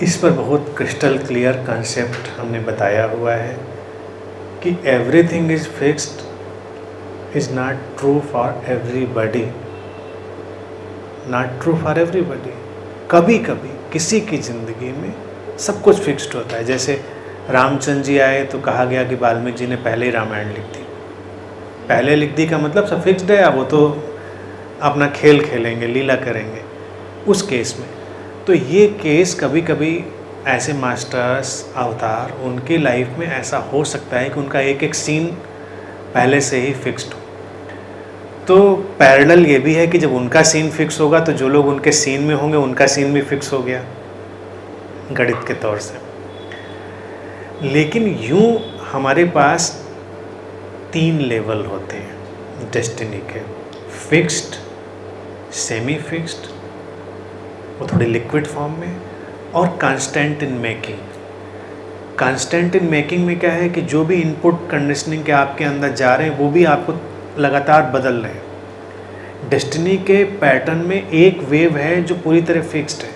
इस पर बहुत क्रिस्टल क्लियर कॉन्सेप्ट हमने बताया हुआ है कि everything is fixed is not true for everybody, not true for everybody. कभी कभी किसी की ज़िंदगी में सब कुछ फिक्स्ड होता है। जैसे रामचंद्र जी आए तो कहा गया कि वाल्मीकि जी ने पहले ही रामायण लिख दी। पहले लिख दी का मतलब सब फिक्स्ड है, अब वो तो अपना खेल खेलेंगे, लीला करेंगे उस केस में। तो ये केस कभी कभी ऐसे मास्टर्स अवतार उनकी लाइफ में ऐसा हो सकता है कि उनका एक एक सीन पहले से ही फिक्स्ड हो। तो पैरेलल ये भी है कि जब उनका सीन फिक्स होगा तो जो लोग उनके सीन में होंगे उनका सीन भी फिक्स हो गया गणित के तौर से। लेकिन यूँ हमारे पास 3 लेवल होते हैं डेस्टिनी के, फिक्स्ड, सेमी फिक्स्ड, वो थोड़ी लिक्विड फॉर्म में, और constant in making. Constant in making में क्या है कि जो भी इनपुट कंडीशनिंग के आपके अंदर जा रहे हैं वो भी आपको लगातार बदल रहे हैं। डेस्टिनी के पैटर्न में एक वेव है जो पूरी तरह फिक्स्ड है,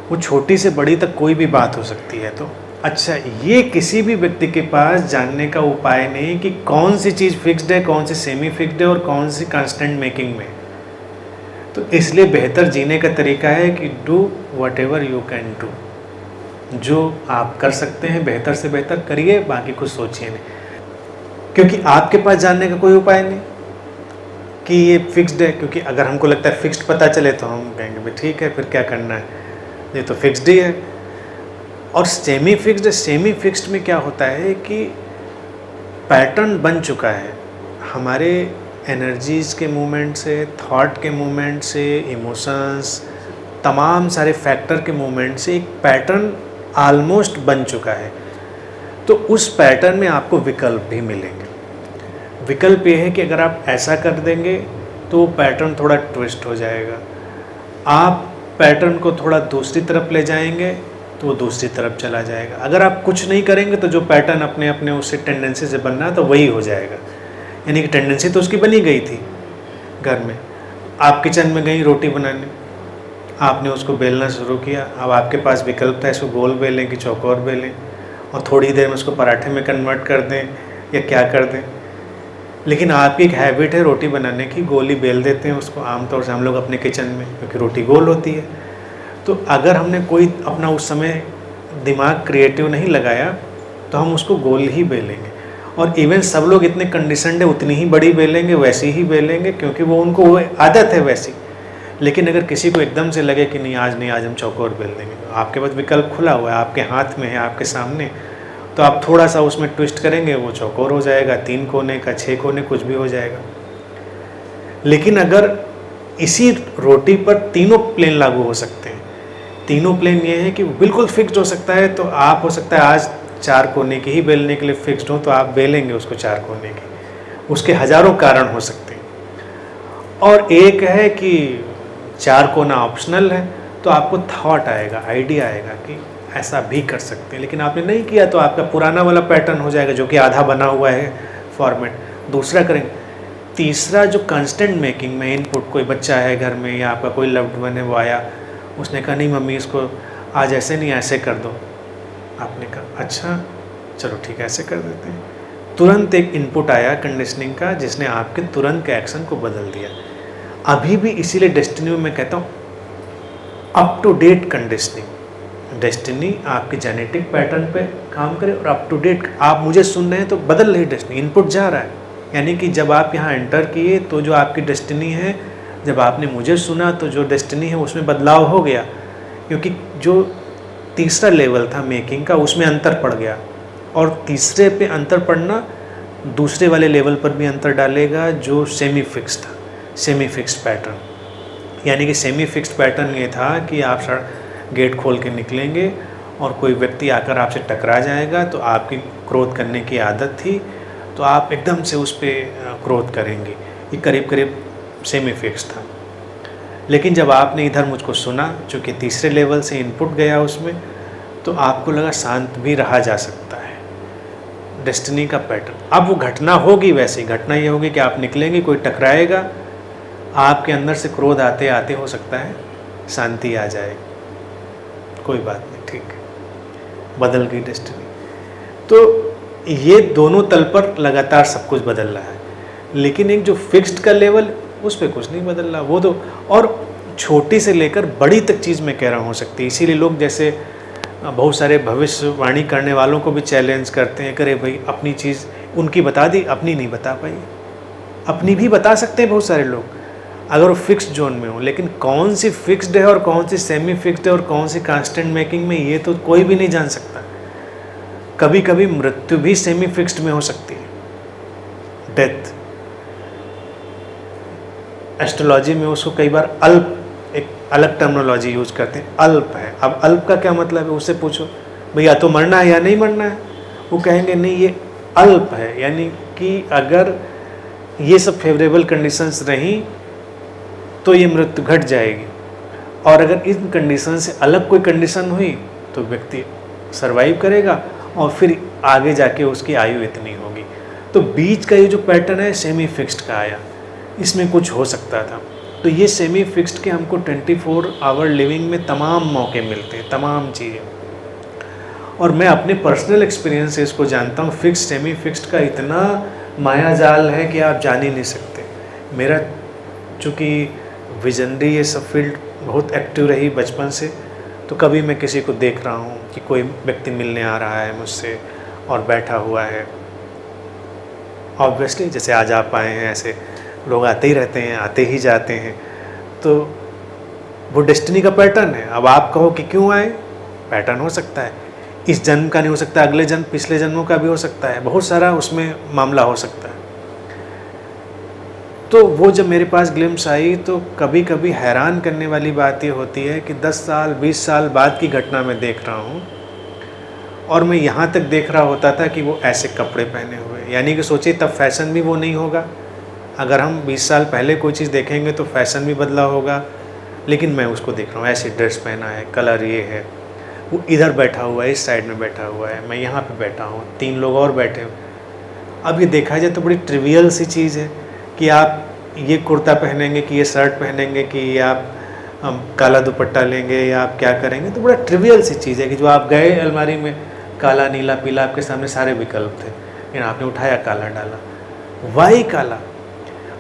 वो छोटी से बड़ी तक कोई भी बात हो सकती है। तो अच्छा, ये किसी भी व्यक्ति के पास जानने का उपाय नहीं कि कौन सी चीज़ फिक्स्ड है, कौन सी सेमी फिक्स्ड है और कौन सी कांस्टेंट मेकिंग में। तो इसलिए बेहतर जीने का तरीका है कि do what ever you can do, जो आप कर सकते हैं बेहतर से बेहतर करिए, बाकी कुछ सोचिए नहीं। क्योंकि आपके पास जानने का कोई उपाय नहीं कि ये फिक्स्ड है। क्योंकि अगर हमको लगता है फिक्स्ड पता चले तो हम कहेंगे भाई ठीक है, फिर क्या करना है, ये तो फिक्स्ड ही है। और सेमी फिक्स्ड में क्या होता है कि पैटर्न बन चुका है हमारे एनर्जीज़ के मूवमेंट से, थॉट के मूवमेंट से, इमोशंस, तमाम सारे फैक्टर के मूवमेंट से एक पैटर्न ऑलमोस्ट बन चुका है। तो उस पैटर्न में आपको विकल्प भी मिलेंगे। विकल्प ये है कि अगर आप ऐसा कर देंगे तो पैटर्न थोड़ा ट्विस्ट हो जाएगा, आप पैटर्न को थोड़ा दूसरी तरफ ले जाएंगे तो वो दूसरी तरफ चला जाएगा। अगर आप कुछ नहीं करेंगे तो जो पैटर्न अपने अपने उससे टेंडेंसी से बनना है तो वही हो जाएगा। यानी कि टेंडेंसी तो उसकी बनी गई थी। घर में आप किचन में गई रोटी बनाने, आपने उसको बेलना शुरू किया, अब आपके पास विकल्प था इसको गोल बेलें कि चौकोर बेलें, और थोड़ी देर में उसको पराठे में कन्वर्ट कर दें या क्या कर दें। लेकिन आपकी एक हैबिट है रोटी बनाने की, गोली बेल देते हैं उसको आमतौर से हम लोग अपने किचन में, क्योंकि रोटी गोल होती है। तो अगर हमने कोई अपना उस समय दिमाग क्रिएटिव नहीं लगाया तो हम उसको गोल ही बेलेंगे। और इवन सब लोग इतने कंडीशनड है, उतनी ही बड़ी बेलेंगे, वैसी ही बेलेंगे, क्योंकि वो उनको वो आदत है वैसी। लेकिन अगर किसी को एकदम से लगे कि नहीं आज हम चौकोर बेल देंगे, तो आपके पास विकल्प खुला हुआ है, आपके हाथ में है, आपके सामने। तो आप थोड़ा सा उसमें ट्विस्ट करेंगे, वो चौकोर हो जाएगा, 3 कोने का, 6 कोने, कुछ भी हो जाएगा। लेकिन अगर इसी रोटी पर तीनों प्लेन लागू हो सकते हैं। तीनों प्लेन ये है कि बिल्कुल फिक्स्ड हो सकता है, तो आप हो सकता है आज 4 कोने की ही बेलने के लिए फिक्स्ड हो, तो आप बेलेंगे उसको 4 कोने की। उसके हज़ारों कारण हो सकते हैं। और एक है कि 4 कोना ऑप्शनल है, तो आपको थॉट आएगा, आइडिया आएगा कि ऐसा भी कर सकते हैं। लेकिन आपने नहीं किया तो आपका पुराना वाला पैटर्न हो जाएगा जो कि आधा बना हुआ है फॉर्मेट, दूसरा करेंगे। तीसरा जो कांस्टेंट मेकिंग में इनपुट, कोई बच्चा है घर में या आपका कोई लव्ड वन है, वो आया, उसने कहा नहीं मम्मी इसको आज ऐसे नहीं ऐसे कर दो। आपने कहा अच्छा चलो ठीक है ऐसे कर देते हैं। तुरंत एक इनपुट आया कंडीशनिंग का जिसने आपके तुरंत के एक्शन को बदल दिया। अभी भी इसीलिए डेस्टिनी में मैं कहता हूँ up to date conditioning. Destiny आपके जेनेटिक पैटर्न पे काम करे और अप टू डेट, आप मुझे सुन रहे हैं तो बदल रही डेस्टिनी, इनपुट जा रहा है। यानी कि जब आप यहाँ एंटर किए तो जो आपकी डेस्टिनी है, जब आपने मुझे सुना तो जो डेस्टिनी है उसमें बदलाव हो गया, क्योंकि जो तीसरा लेवल था मेकिंग का उसमें अंतर पड़ गया। और तीसरे पे अंतर पड़ना दूसरे वाले लेवल पर भी अंतर डालेगा जो सेमी फिक्स्ड था, सेमी फिक्स्ड पैटर्न। यानी कि सेमी फिक्स्ड पैटर्न ये था कि आप गेट खोल के निकलेंगे और कोई व्यक्ति आकर आपसे टकरा जाएगा, तो आपकी क्रोध करने की आदत थी तो आप एकदम से उस पर क्रोध करेंगे। ये करीब करीब सेमी फिक्स था। लेकिन जब आपने इधर मुझको सुना, चूँकि तीसरे लेवल से इनपुट गया उसमें, तो आपको लगा शांत भी रहा जा सकता है। डेस्टिनी का पैटर्न, अब वो घटना होगी, वैसी घटना ये होगी कि आप निकलेंगे, कोई टकराएगा, आपके अंदर से क्रोध आते आते हो सकता है शांति आ जाए, कोई बात नहीं, ठीक है। बदल गई डेस्टिनी। तो ये दोनों तल पर लगातार सब कुछ बदल रहा है, लेकिन एक जो फिक्स्ड का लेवल, उस पर कुछ नहीं बदल रहा। वो तो और छोटी से लेकर बड़ी तक चीज़ मैं कह रहा हो सकती है। इसीलिए लोग जैसे बहुत सारे भविष्यवाणी करने वालों को भी चैलेंज करते हैं, करे भाई अपनी चीज़ उनकी बता दी, अपनी नहीं बता पाई। अपनी भी बता सकते हैं बहुत सारे लोग अगर वो फिक्स्ड जोन में हो, लेकिन कौन सी फिक्स्ड है और कौन सी सेमी फिक्स्ड है और कौन सी कांस्टेंट मेकिंग में, ये तो कोई भी नहीं जान सकता। कभी कभी मृत्यु भी सेमी फिक्स्ड में हो सकती है, डेथ। एस्ट्रोलॉजी में उसको कई बार अल्प, एक अलग टर्मिनोलॉजी यूज करते हैं, अल्प है। अब अल्प का क्या मतलब है, उससे पूछो भाई या तो मरना है या नहीं मरना है, वो कहेंगे नहीं ये अल्प है, यानी कि अगर ये सब फेवरेबल कंडीशंस रहीं तो ये मृत्यु घट जाएगी, और अगर इन कंडीशन से अलग कोई कंडीशन हुई तो व्यक्ति सरवाइव करेगा और फिर आगे जाके उसकी आयु इतनी होगी। तो बीच का ये जो पैटर्न है सेमी फिक्स्ड का आया, इसमें कुछ हो सकता था। तो ये सेमी फिक्स्ड के हमको 24 आवर लिविंग में तमाम मौके मिलते हैं, तमाम चीज़ें। और मैं अपने पर्सनल एक्सपीरियंस से इसको जानता हूँ, फिक्स्ड सेमी फिक्स्ड का इतना माया जाल है कि आप जान ही नहीं सकते। मेरा चूँकि विजनरी ये सब फील्ड बहुत एक्टिव रही बचपन से, तो कभी मैं किसी को देख रहा हूँ कि कोई व्यक्ति मिलने आ रहा है मुझसे और बैठा हुआ है, ऑब्वियसली जैसे आज आप आए हैं ऐसे लोग आते ही रहते हैं, आते ही जाते हैं, तो वो डेस्टिनी का पैटर्न है। अब आप कहो कि क्यों आए, पैटर्न हो सकता है, इस जन्म का नहीं हो सकता, अगले जन्म पिछले जन्मों का भी हो सकता है, बहुत सारा उसमें मामला हो सकता है। तो वो जब मेरे पास ग्लिम्स आई तो कभी कभी हैरान करने वाली बात ये होती है कि 10 साल 20 साल बाद की घटना मैं देख रहा हूँ, और मैं यहाँ तक देख रहा होता था कि वो ऐसे कपड़े पहने हुए, यानी कि सोचिए तब फैशन भी वो नहीं होगा। अगर हम 20 साल पहले कोई चीज़ देखेंगे तो फैशन भी बदला होगा, लेकिन मैं उसको देख रहा हूँ ऐसी ड्रेस पहना है, कलर ये है, वो इधर बैठा हुआ है, इस साइड में बैठा हुआ है, मैं यहाँ पे बैठा हूँ, 3 लोग और बैठे हुए। अब ये देखा जाए तो बड़ी ट्रिवियल सी चीज़ है कि आप ये कुर्ता पहनेंगे कि ये शर्ट पहनेंगे कि आप काला दुपट्टा लेंगे या आप क्या करेंगे, तो बड़ा ट्रिवियल सी चीज़ है कि जो आप गए अलमारी में काला नीला पीला आपके सामने सारे विकल्प थे, लेकिन आपने उठाया काला डाला, वाही काला।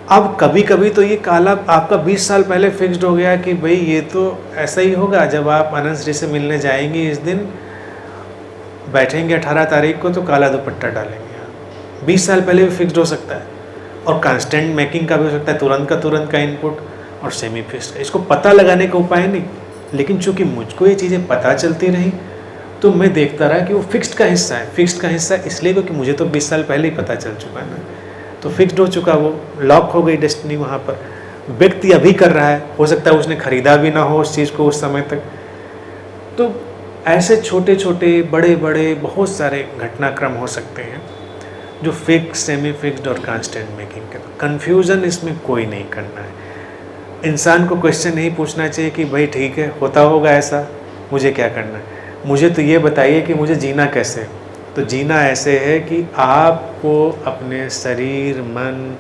अब कभी कभी तो ये काला आपका 20 साल पहले फिक्स्ड हो गया कि भाई ये तो ऐसा ही होगा, जब आप अनंत श्री से मिलने जाएंगे इस दिन बैठेंगे 18 तारीख को तो काला दुपट्टा डालेंगे आप। 20 साल पहले भी फिक्स्ड हो सकता है, और कांस्टेंट मेकिंग का भी हो सकता है, तुरंत का इनपुट, और सेमी फिक्स्ड का। इसको पता लगाने का उपाय नहीं, लेकिन चूंकि मुझको ये चीज़ें पता चलती रही तो मैं देखता रहा कि वो फिक्स्ड का हिस्सा है। फिक्स्ड का हिस्सा इसलिए क्योंकि मुझे तो 20 साल पहले ही पता चल चुका है ना, तो फिक्स्ड हो चुका, वो लॉक हो गई डेस्टिनी वहाँ पर। व्यक्ति अभी कर रहा है, हो सकता है उसने खरीदा भी ना हो उस चीज़ को उस समय तक। तो ऐसे छोटे छोटे बड़े बड़े बहुत सारे घटनाक्रम हो सकते हैं जो फिक्स सेमी फिक्स्ड और कांस्टेंट मेकिंग के। कन्फ्यूज़न इसमें कोई नहीं करना है। इंसान को क्वेश्चन नहीं पूछना चाहिए कि भाई ठीक है होता होगा ऐसा, मुझे क्या करना है, मुझे तो ये बताइए कि मुझे जीना कैसे। तो जीना ऐसे है कि आपको अपने शरीर मन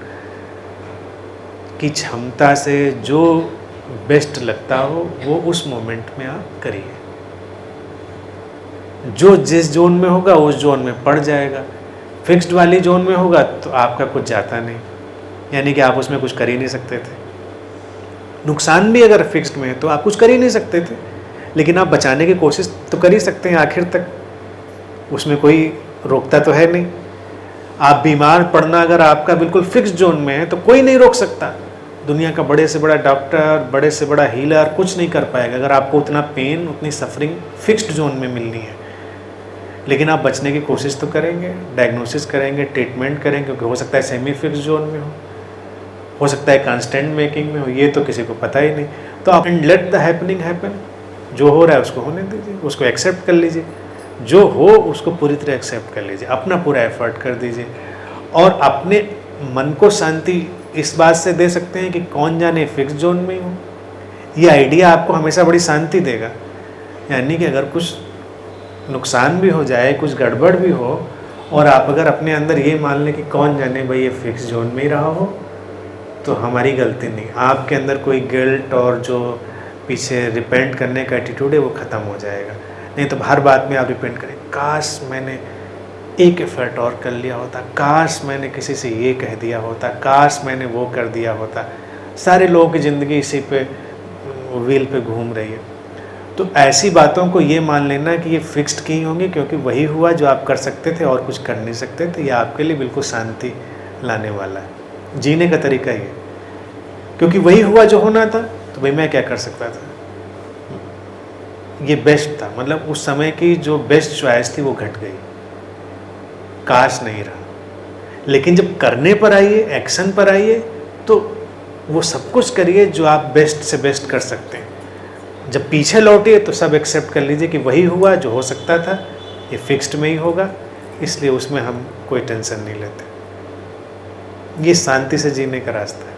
की क्षमता से जो बेस्ट लगता हो वो उस मोमेंट में आप करिए। जो जिस जोन में होगा उस जोन में पड़ जाएगा। फिक्स्ड वाली जोन में होगा तो आपका कुछ जाता नहीं, यानी कि आप उसमें कुछ कर ही नहीं सकते थे। नुकसान भी अगर फिक्स्ड में है तो आप कुछ कर ही नहीं सकते थे, लेकिन आप बचाने की कोशिश तो कर ही सकते हैं आखिर तक, उसमें कोई रोकता तो है नहीं। आप बीमार पड़ना अगर आपका बिल्कुल फिक्स्ड जोन में है तो कोई नहीं रोक सकता। दुनिया का बड़े से बड़ा डॉक्टर, बड़े से बड़ा हीलर कुछ नहीं कर पाएगा अगर आपको उतना पेन, उतनी सफरिंग फिक्स्ड जोन में मिलनी है। लेकिन आप बचने की कोशिश तो करेंगे, डायग्नोसिस करेंगे, ट्रीटमेंट करेंगे, क्योंकि हो सकता है सेमी फिक्स्ड जोन में हो सकता है कांस्टेंट मेकिंग में हो, ये तो किसी को पता ही नहीं। तो आप लेट द हैपनिंग हैपन, जो हो रहा है उसको होने दीजिए, उसको एक्सेप्ट कर लीजिए, जो हो उसको पूरी तरह एक्सेप्ट कर लीजिए, अपना पूरा एफर्ट कर दीजिए। और अपने मन को शांति इस बात से दे सकते हैं कि कौन जाने फिक्स जोन में ही हो। ये आइडिया आपको हमेशा बड़ी शांति देगा, यानी कि अगर कुछ नुकसान भी हो जाए, कुछ गड़बड़ भी हो, और आप अगर अपने अंदर ये मान लें कि कौन जाने भाई ये फिक्स जोन में ही रहा हो, तो हमारी गलती नहीं। आपके अंदर कोई गिल्ट और जो पीछे रिपेंट करने का एटीट्यूड है वो ख़त्म हो जाएगा। नहीं तो हर बात में आप रिपेंट करें, काश मैंने एक एफर्ट और कर लिया होता, काश मैंने किसी से ये कह दिया होता, काश मैंने वो कर दिया होता। सारे लोगों की ज़िंदगी इसी पे व्हील पे घूम रही है। तो ऐसी बातों को ये मान लेना कि ये फिक्स्ड की होंगी, क्योंकि वही हुआ जो आप कर सकते थे और कुछ कर नहीं सकते थे। ये आपके लिए बिल्कुल शांति लाने वाला है। जीने का तरीका ये, क्योंकि वही हुआ जो होना था, तो भाई मैं क्या कर सकता था। ये बेस्ट था, मतलब उस समय की जो बेस्ट चॉइस थी वो घट गई, काश नहीं रहा। लेकिन जब करने पर आइए, एक्शन पर आइए, तो वो सब कुछ करिए जो आप बेस्ट से बेस्ट कर सकते हैं। जब पीछे लौटिए तो सब एक्सेप्ट कर लीजिए कि वही हुआ जो हो सकता था, ये फिक्स्ड में ही होगा, इसलिए उसमें हम कोई टेंशन नहीं लेते। ये शांति से जीने का रास्ता है।